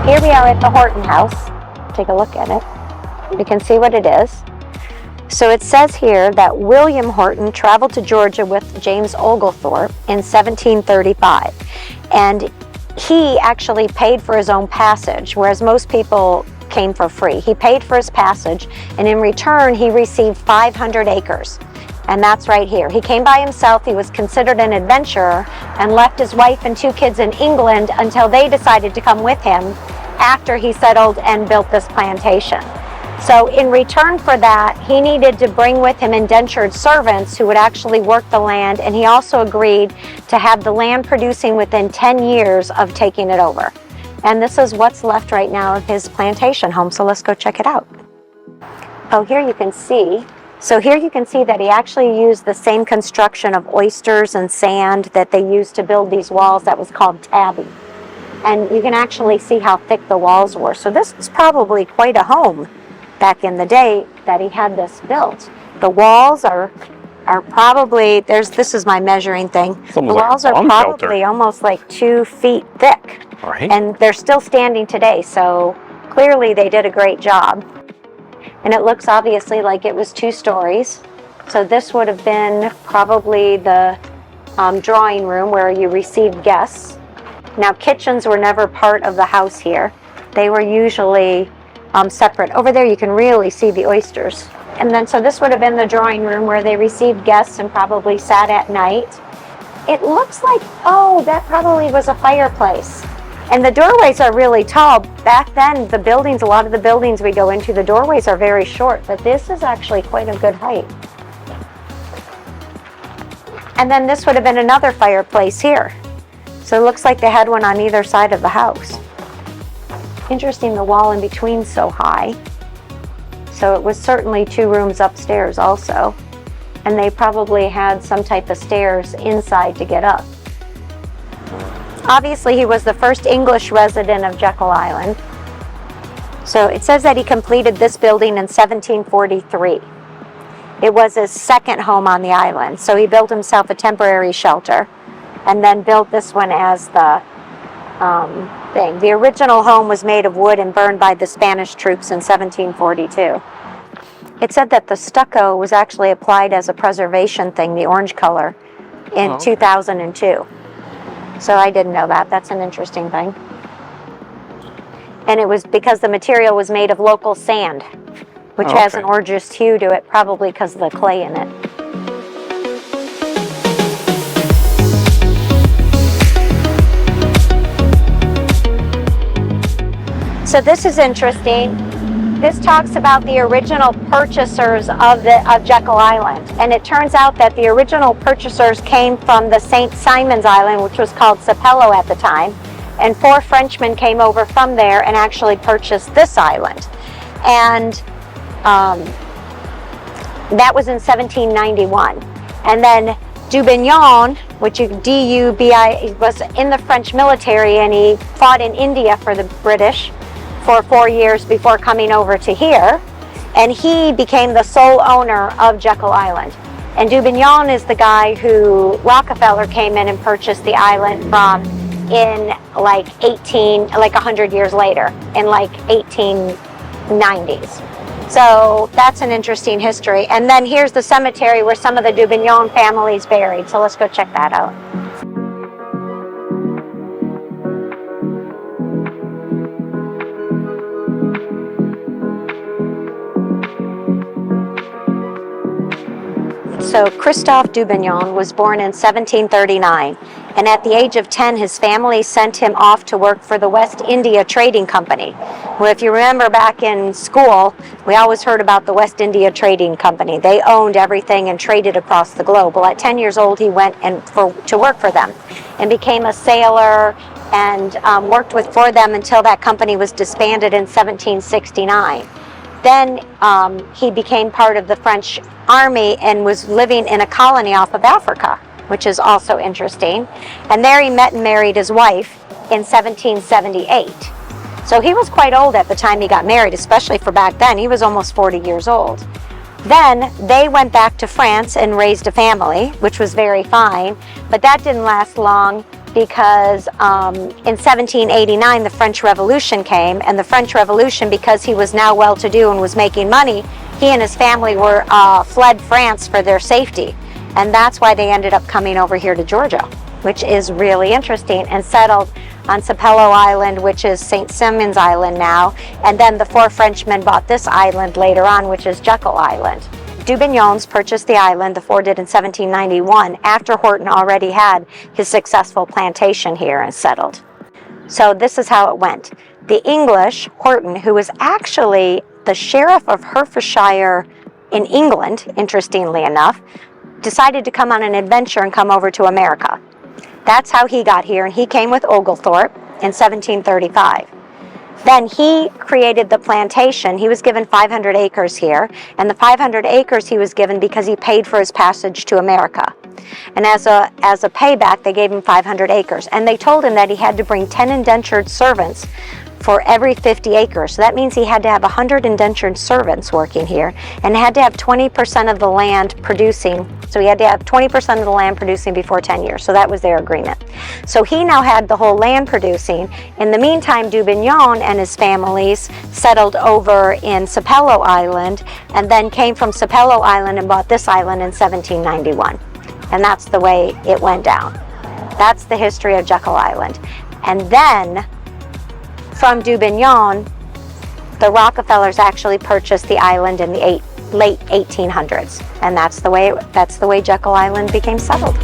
Here we are at the Horton house. Take a look at it. You can see what it is. So it says here that William Horton traveled to Georgia with James Oglethorpe in 1735. And he actually paid for his own passage, whereas most people came for free. He paid for his passage, and in return, he received 500 acres. And that's right here. He came by himself. He was considered an adventurer and left his wife and 2 kids in England until they decided to come with him after he settled and built this plantation. So in return for that, he needed to bring with him indentured servants who would actually work the land, and he also agreed to have the land producing within 10 years of taking it over. And this is what's left right now of his plantation home, so let's go check it out. Oh, here you can see. So here you can see that he actually used the same construction of oysters and sand that they used to build these walls that was called tabby. And you can actually see how thick the walls were. So this is probably quite a home back in the day that he had this built. The walls are probably, this is my measuring thing. The walls are probably almost like 2 feet thick. Right. And they're still standing today, so clearly they did a great job. And it looks obviously like it was 2 stories. So this would have been probably the drawing room where you received guests. Now, kitchens were never part of the house here. They were usually separate. Over there you can really see the oysters. And then so this would have been the drawing room where they received guests and probably sat at night. It looks like, oh, that probably was a fireplace. And the doorways are really tall. Back then, the buildings, a lot of the buildings we go into, the doorways are very short, but this is actually quite a good height. And then this would have been another fireplace here. So it looks like they had one on either side of the house. Interesting, the wall in between so high. So it was certainly 2 rooms upstairs also. And they probably had some type of stairs inside to get up. Obviously, he was the first English resident of Jekyll Island. So it says that he completed this building in 1743. It was his second home on the island. So he built himself a temporary shelter and then built this one as the thing. The original home was made of wood and burned by the Spanish troops in 1742. It said that the stucco was actually applied as a preservation thing, the orange color, in 2002. So I didn't know that. That's an interesting thing. And it was because the material was made of local sand, which has an orangish hue to it, probably because of the clay in it. So this is interesting. This talks about the original purchasers of Jekyll Island. And it turns out that the original purchasers came from the St. Simon's Island, which was called Sapelo at the time. And 4 Frenchmen came over from there and actually purchased this island. And that was in 1791. And then Dubignon, which D-U-B-I, was in the French military, and he fought in India for the British for 4 years before coming over to here, and he became the sole owner of Jekyll Island. And Dubignon is the guy who Rockefeller came in and purchased the island from in like 100 years later, in like 1890s. So that's an interesting history. And then here's the cemetery where some of the Dubignon family's buried. So let's go check that out. So Christophe Dubignon was born in 1739, and at the age of 10, his family sent him off to work for the West India Trading Company. Well, if you remember back in school, we always heard about the West India Trading Company. They owned everything and traded across the globe. Well, at 10 years old, he went to work for them and became a sailor and worked for them until that company was disbanded in 1769. Then he became part of the French Army and was living in a colony off of Africa, which is also interesting. And there he met and married his wife in 1778. So he was quite old at the time he got married, especially for back then. He was almost 40 years old. Then they went back to France and raised a family, which was very fine, but that didn't last long. because in 1789 the French Revolution came, and the French Revolution, because he was now well-to-do and was making money, he and his family were fled France for their safety, and that's why they ended up coming over here to Georgia, which is really interesting, and settled on Sapelo Island, which is St. Simon's Island now, and then the 4 Frenchmen bought this island later on, which is Jekyll Island. Dubignons purchased the island, the 4 did, in 1791, after Horton already had his successful plantation here and settled. So this is how it went. The English, Horton, who was actually the sheriff of Hertfordshire in England, interestingly enough, decided to come on an adventure and come over to America. That's how he got here, and he came with Oglethorpe in 1735. Then he created the plantation. He was given 500 acres here, and the 500 acres he was given because he paid for his passage to America. And as a payback, they gave him 500 acres, and they told him that he had to bring 10 indentured servants for every 50 acres. So that means he had to have 100 indentured servants working here, and had to have 20% of the land producing. So he had to have 20% of the land producing before 10 years. So that was their agreement. So he now had the whole land producing. In the meantime, Dubignon and his families settled over in Sapelo Island, and then came from Sapelo Island and bought this island in 1791. And that's the way it went down. That's the history of Jekyll Island. And then from Dubignon, the Rockefellers actually purchased the island in the late 1800s, and that's the way Jekyll Island became settled.